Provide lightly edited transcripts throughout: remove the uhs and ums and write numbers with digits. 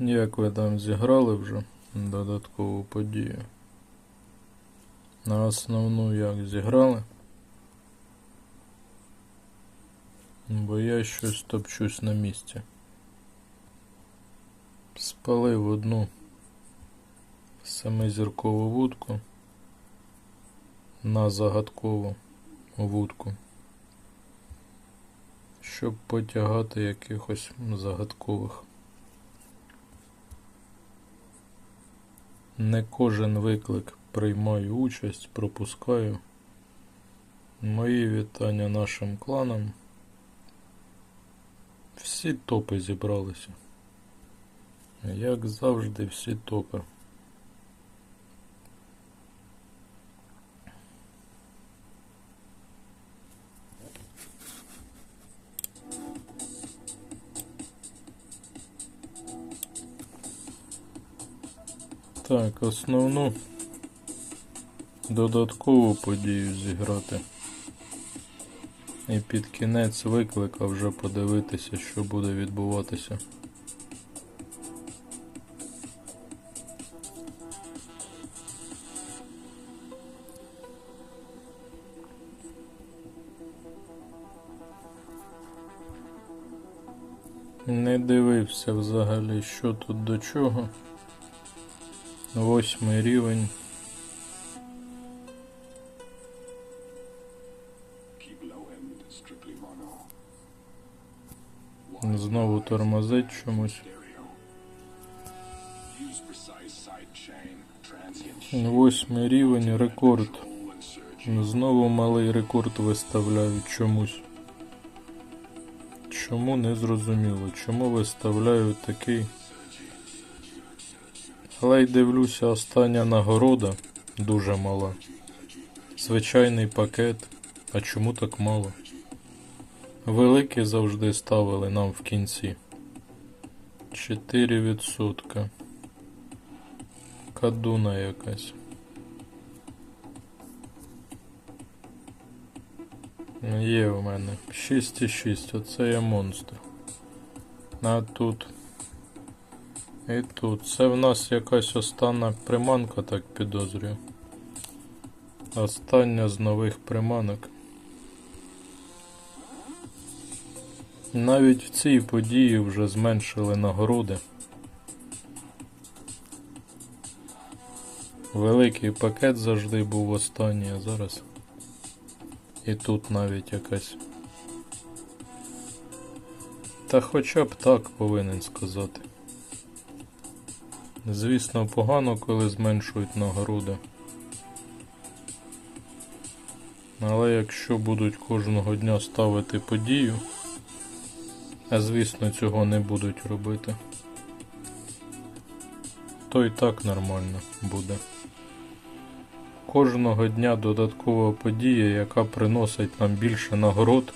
Як ви там зіграли вже додаткову подію? На основну як зіграли? Бо я щось топчусь на місці. Спалив одну семизіркову вудку на загадкову вудку, щоб потягати якихось загадкових. Не кожен виклик приймаю участь, пропускаю. Мої вітання нашим кланам. Всі топи зібралися. Як завжди, всі топи. Так, основну додаткову подію зіграти. І під кінець виклика вже подивитися, що буде відбуватися. Не дивився взагалі, що тут до чого. 8 рівень. Знову тормозить чомусь. 8 рівень, рекорд. Знову малий рекорд виставляють чомусь. Чому, не зрозуміло. Чому виставляють такий. Але й дивлюся, остання нагорода дуже мала. Звичайний пакет. А чому так мало? Великі завжди ставили нам в кінці. 4%. Кадуна якась. Є в мене 6,6. Оце є монстр. А тут. І тут. Це в нас якась остання приманка, так підозрюю. Остання з нових приманок. Навіть в цій події вже зменшили нагороди. Великий пакет завжди був останній, а зараз і тут навіть якась. Та хоча б так повинен сказати. Звісно, погано, коли зменшують нагороди. Але якщо будуть кожного дня ставити подію, а звісно цього не будуть робити, то і так нормально буде. Кожного дня додаткова подія, яка приносить нам більше нагород,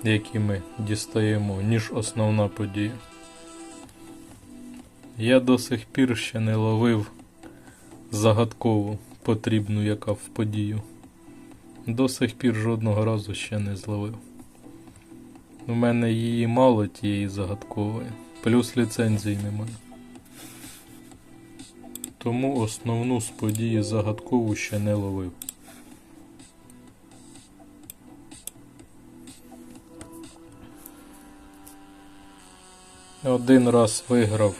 які ми дістаємо, ніж основна подія. Я до сих пір ще не ловив загадкову потрібну, яка в подію. До сих пір жодного разу ще не зловив. У мене її мало, тієї загадкової, плюс ліцензій немає. Тому основну з події загадкову ще не ловив. Один раз виграв,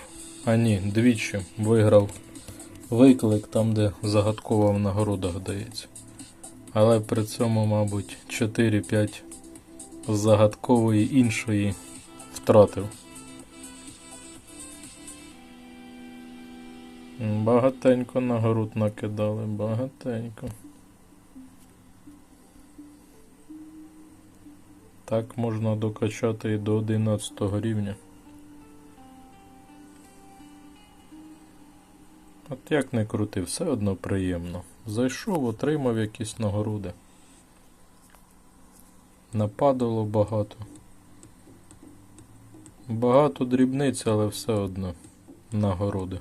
двічі виграв виклик там, де загадкова в нагородах дається. Але при цьому, мабуть, 4-5 загадкової іншої втратив. Багатенько нагород накидали, багатенько. Так можна докачати і до 11 рівня. От як не крути, все одно приємно. Зайшов, отримав якісь нагороди. Нападало багато. Багато дрібниць, але все одно нагороди.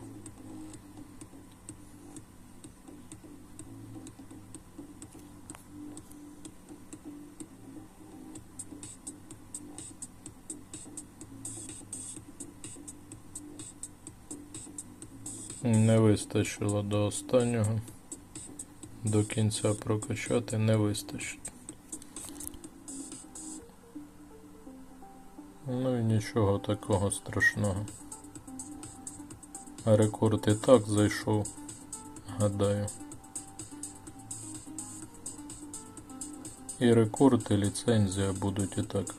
Не вистачило до останнього. До кінця прокачати не вистачить. Ну і нічого такого страшного. Рекорд і так зайшов, гадаю. І рекорд, і ліцензія будуть і так.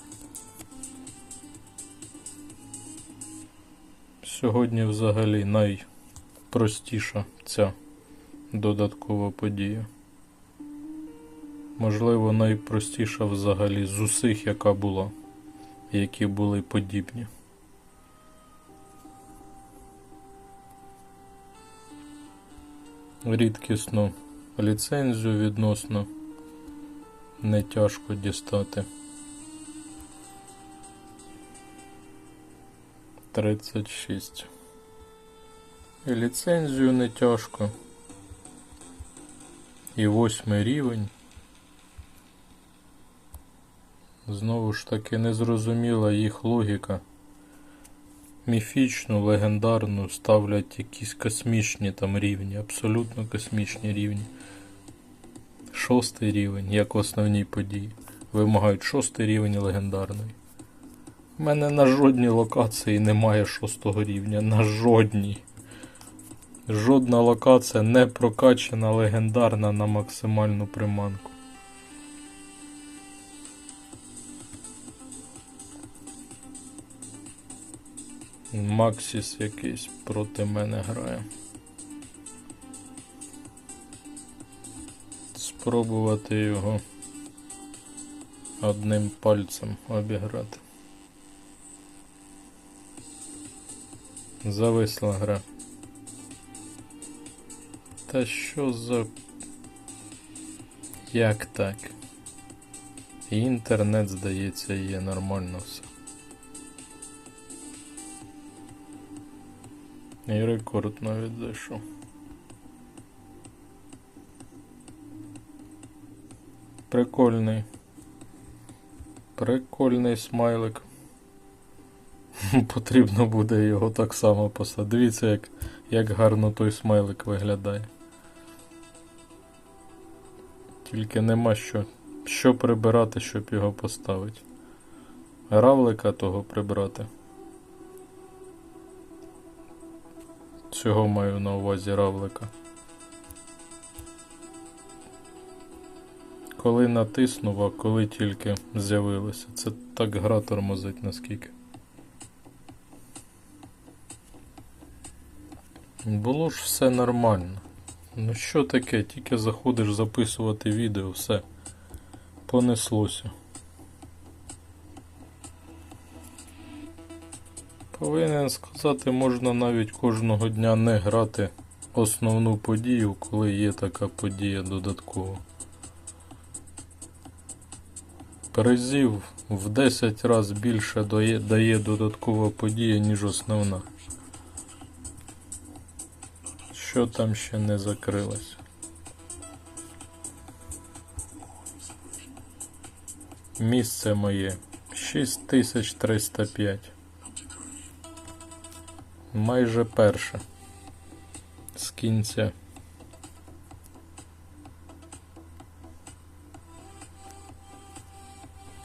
Сьогодні взагалі найпростіша ця додаткова подія. Можливо, найпростіша взагалі з усіх, яка була, які були подібні. Рідкісну ліцензію відносно не тяжко дістати. 36. І ліцензію не тяжко. І 8 рівень. Знову ж таки незрозуміла їх логіка. Міфічну, легендарну ставлять якісь космічні там рівні, абсолютно космічні рівні. 6 рівень, як в основній події. Вимагають 6 рівень легендарний. У мене на жодній локації немає 6 рівня. На жодній. Жодна локація не прокачана легендарна на максимальну приманку. Максіс якийсь проти мене грає. Спробувати його одним пальцем обіграти. Зависла гра. Та що за... Як так? Інтернет, здається, є нормально все. І рекорд навіть зайшов. Прикольний. Прикольний смайлик. Потрібно буде його так само посадити. Дивіться, як гарно той смайлик виглядає. Тільки нема що прибирати, щоб його поставити. Равлика того прибрати. Цього маю на увазі равлика. Коли натиснув, а коли тільки з'явилося. Це так гра тормозить наскільки. Було ж все нормально. Ну що таке, тільки заходиш записувати відео, все. Понеслося. Повинен сказати, можна навіть кожного дня не грати основну подію, коли є така подія додаткова. Призів в 10 разів більше дає додаткова подія, ніж основна. Що там ще не закрилось? Місце моє 6305. Майже перше. З кінця.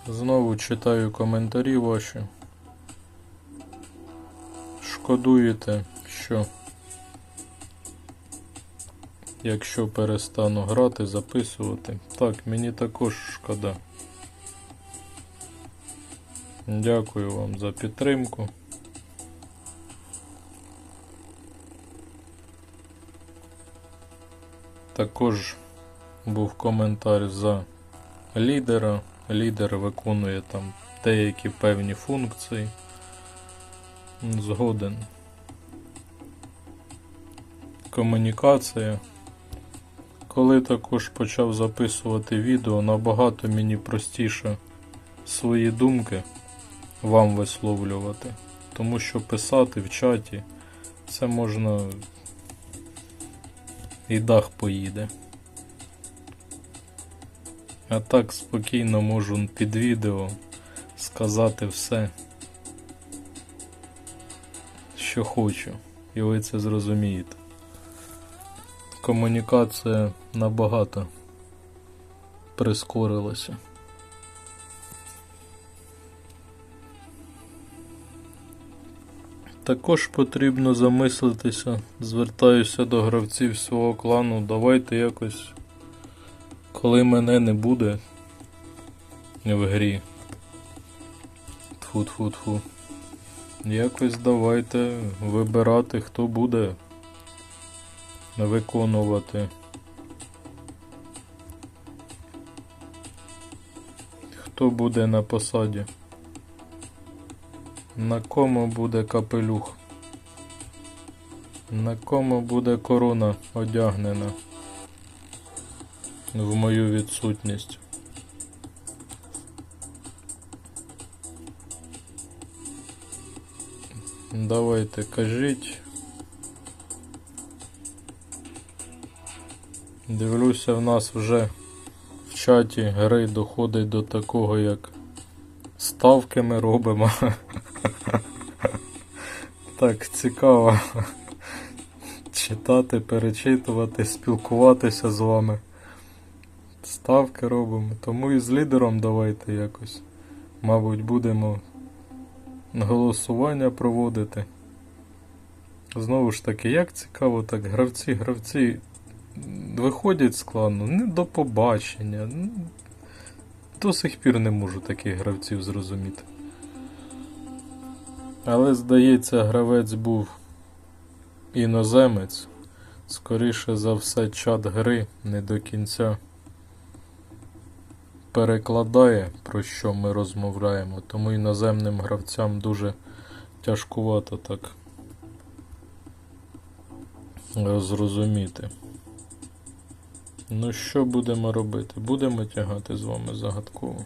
Знову читаю коментарі ваші. Шкодуєте, що якщо перестану грати, записувати. Так, мені також шкода. Дякую вам за підтримку. Також був коментар за лідера. Лідер виконує там деякі певні функції. Згоден. Комунікація. Коли також почав записувати відео, набагато мені простіше свої думки вам висловлювати. Тому що писати в чаті, це можна і дах поїде. А так спокійно можу під відео сказати все, що хочу. І ви це зрозумієте. комунікація набагато прискорилася. Також потрібно замислитися, звертаюся до гравців свого клану, давайте якось, коли мене не буде в грі, тфу-тфу-тфу, якось давайте вибирати, хто буде виконувати, хто буде на посаді. На кому буде капелюх? На кому буде корона одягнена в мою відсутність? Давайте, кажіть. Дивлюся, в нас вже в чаті гри доходить до такого, як ставки ми робимо. Так, цікаво читати, перечитувати, спілкуватися з вами. Ставки робимо. Тому і з лідером давайте якось, мабуть, будемо голосування проводити. Знову ж таки, як цікаво, так гравці виходять з клану, не до побачення. До сих пір не можу таких гравців зрозуміти. Але, здається, гравець був іноземець. Скоріше за все, чат гри не до кінця перекладає, про що ми розмовляємо. Тому іноземним гравцям дуже тяжкувато так зрозуміти. Ну що будемо робити? Будемо тягати з вами загадкову.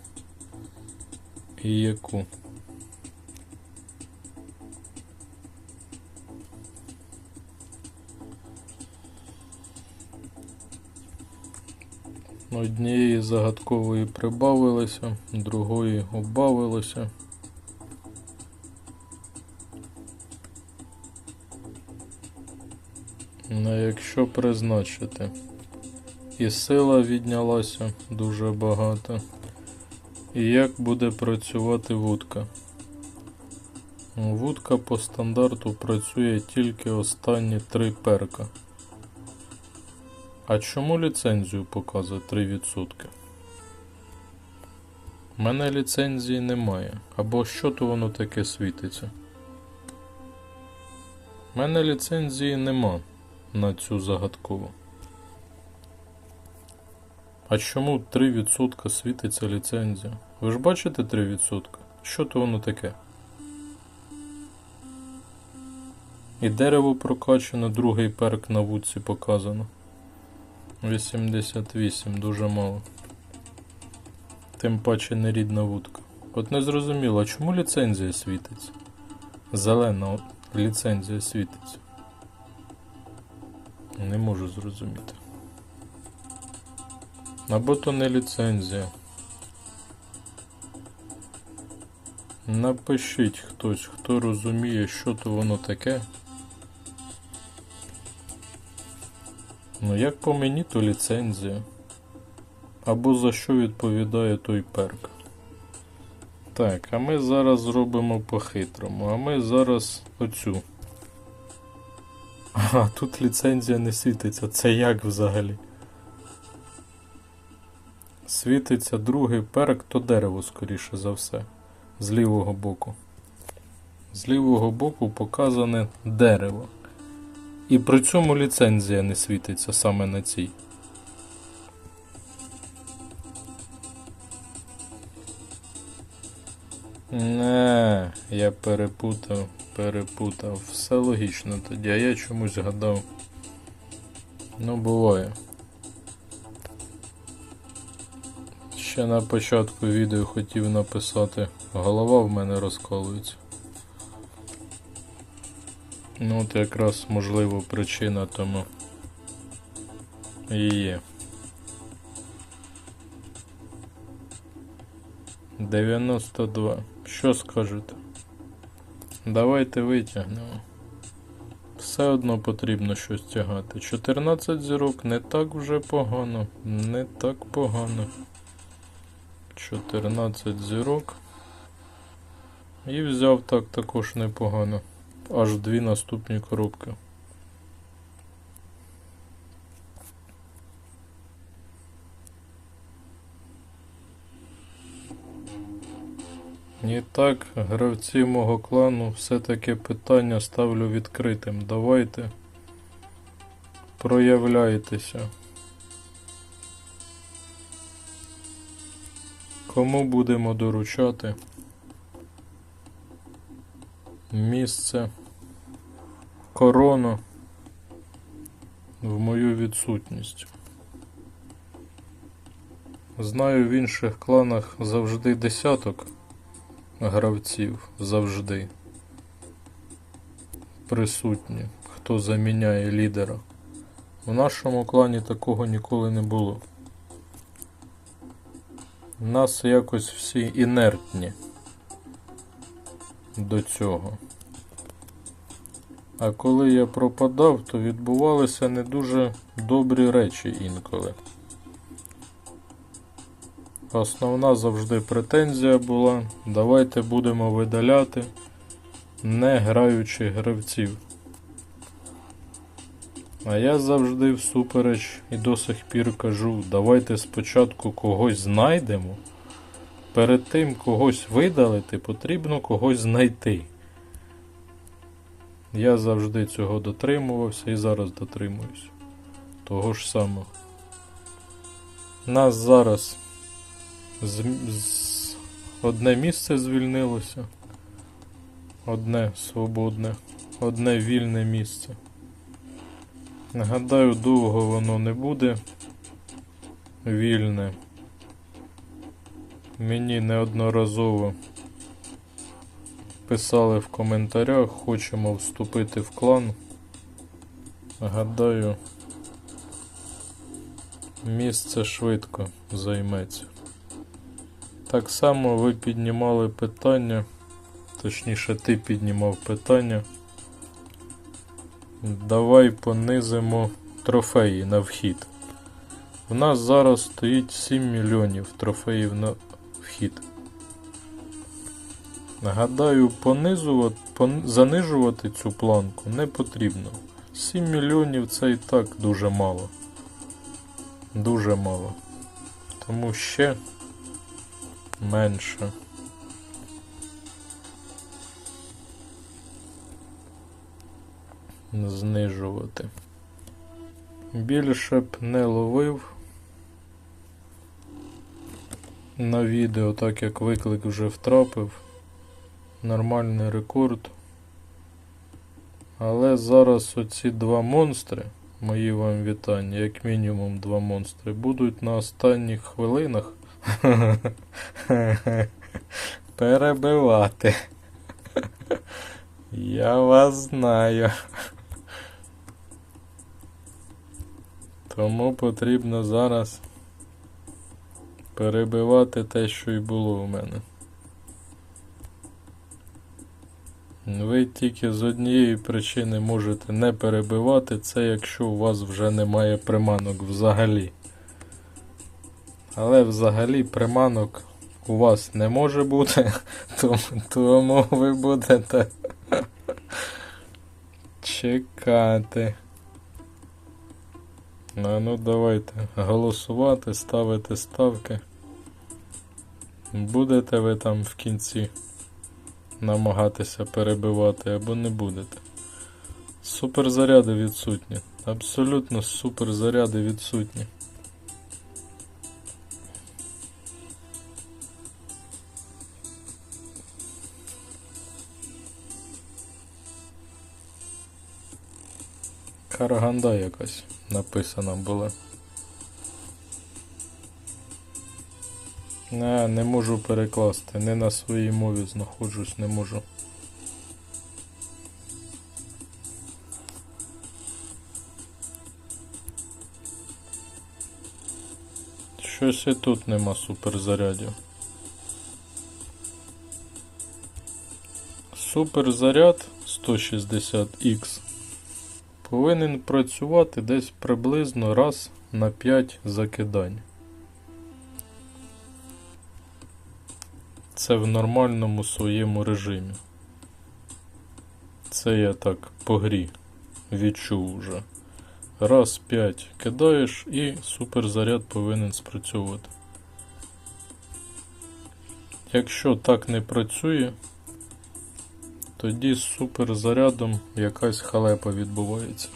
І яку? Однієї загадкової прибавилося, другої убавилося. Ну, якщо призначити, і сила віднялася дуже багато. І як буде працювати вудка? Вудка по стандарту працює тільки останні 3 перка. А чому ліцензію показує 3%? У мене ліцензії немає. Або що то воно таке світиться? У мене ліцензії нема на цю загадкову. А чому 3% світиться ліцензія? Ви ж бачите 3%? Що то воно таке? І дерево прокачано, другий перк на вудці показано. 88, дуже мало. Тим паче нерідна вудка. От не зрозуміло, а чому ліцензія світиться? Зелена ліцензія світиться. Не можу зрозуміти. Або то не ліцензія. Напишіть хтось, хто розуміє, що то воно таке. Ну як по мені, то ліцензія. Або за що відповідає той перк. Так, а ми зараз зробимо по-хитрому. А ми зараз оцю. А, тут ліцензія не світиться. Це як взагалі? Світиться другий перк, то дерево, скоріше за все. З лівого боку. З лівого боку показане дерево. І при цьому ліцензія не світиться саме на цій. Не, я перепутав. Все логічно тоді, а я чомусь гадав. Ну, буває. Ще на початку відео хотів написати, голова в мене розколується. Ну от якраз можливо причина тому і є. 92. Що скажете? Давайте витягнемо. все одно потрібно щось тягати. 14 зірок не так вже погано. Не так погано. 14 зірок. І взяв так також непогано. Аж 2 наступні коробки. І так, гравці мого клану, все-таки питання ставлю відкритим. Давайте проявляйтеся. Кому будемо доручати місце, корону в мою відсутність? Знаю, в інших кланах завжди десяток гравців, завжди присутні, хто заміняє лідера. В нашому клані такого ніколи не було. Нас якось всі інертні до цього. А коли я пропадав, то відбувалися не дуже добрі речі інколи. Основна завжди претензія була: давайте будемо видаляти не граючих гравців. А я завжди всупереч і до сих пір кажу: давайте спочатку когось знайдемо. Перед тим когось видалити, потрібно когось знайти. Я завжди цього дотримувався і зараз дотримуюсь. Того ж самого. Нас зараз одне місце звільнилося. Одне свободне. Одне вільне місце. Нагадаю, довго воно не буде вільне. Мені неодноразово писали в коментарях: хочемо вступити в клан. Гадаю, місце швидко займеться. Так само ви піднімали питання, точніше ти піднімав питання: давай понизимо трофеї на вхід. У нас зараз стоїть 7 мільйонів трофеїв на вхід. Нагадаю, занижувати цю планку не потрібно. 7 мільйонів це і так дуже мало. Дуже мало. Тому ще менше. Знижувати. Більше б не ловив на відео, так як виклик вже втрапив. Нормальний рекорд. Але зараз оці 2 монстри, мої вам вітання, як мінімум 2 монстри, будуть на останніх хвилинах перебивати. Я вас знаю. Тому потрібно зараз перебивати те, що й було у мене. Ви тільки з однієї причини можете не перебивати, це якщо у вас вже немає приманок взагалі. Але взагалі приманок у вас не може бути, тому ви будете чекати. Ну давайте голосувати, ставити ставки. Будете ви там в кінці намагатися перебивати або не будете. Суперзаряди відсутні. Абсолютно суперзаряди відсутні. Караганда якась написана була. Не можу перекласти, не на своїй мові знаходжусь, не можу. Щось і тут нема суперзарядів. Суперзаряд 160Х повинен працювати десь приблизно раз на 5 закидань. Це в нормальному своєму режимі. Це я так по грі відчув уже. Раз 5 кидаєш і суперзаряд повинен спрацьовувати. Якщо так не працює, тоді з суперзарядом якась халепа відбувається.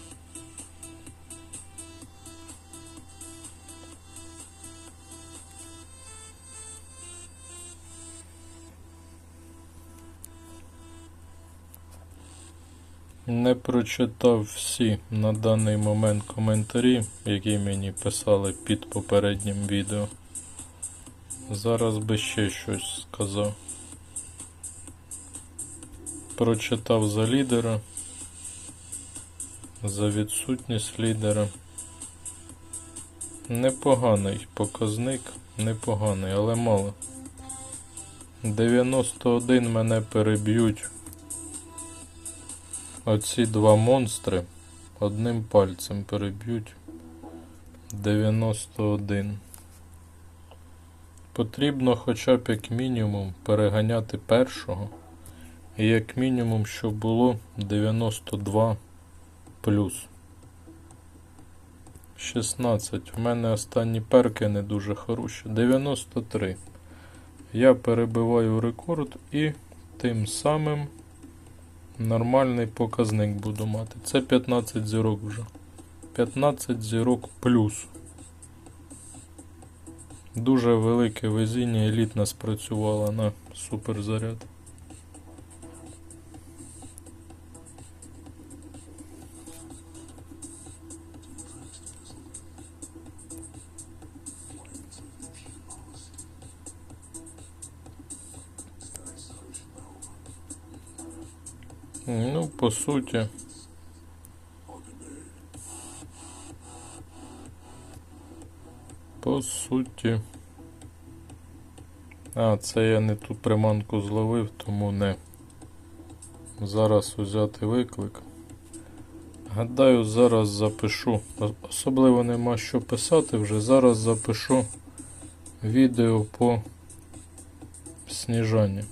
Не прочитав всі на даний момент коментарі, які мені писали під попереднім відео. Зараз би ще щось сказав. Прочитав за лідера, за відсутність лідера. Непоганий показник, непоганий, але мало. 91 мене переб'ють. Оці два монстри одним пальцем переб'ють. 91. Потрібно хоча б як мінімум переганяти першого. І як мінімум, щоб було 92 плюс. 16. У мене останні перки не дуже хороші. 93. Я перебиваю рекорд і тим самим нормальний показник буду мати. Це 15 зірок вже. 15 зірок плюс. Дуже велике везіння, елітна спрацювала на суперзаряд. Ну, по суті. Це я не ту приманку зловив, тому не. Зараз взяти виклик. Гадаю, зараз запишу. Особливо нема що писати вже. Зараз запишу відео по сніжанню.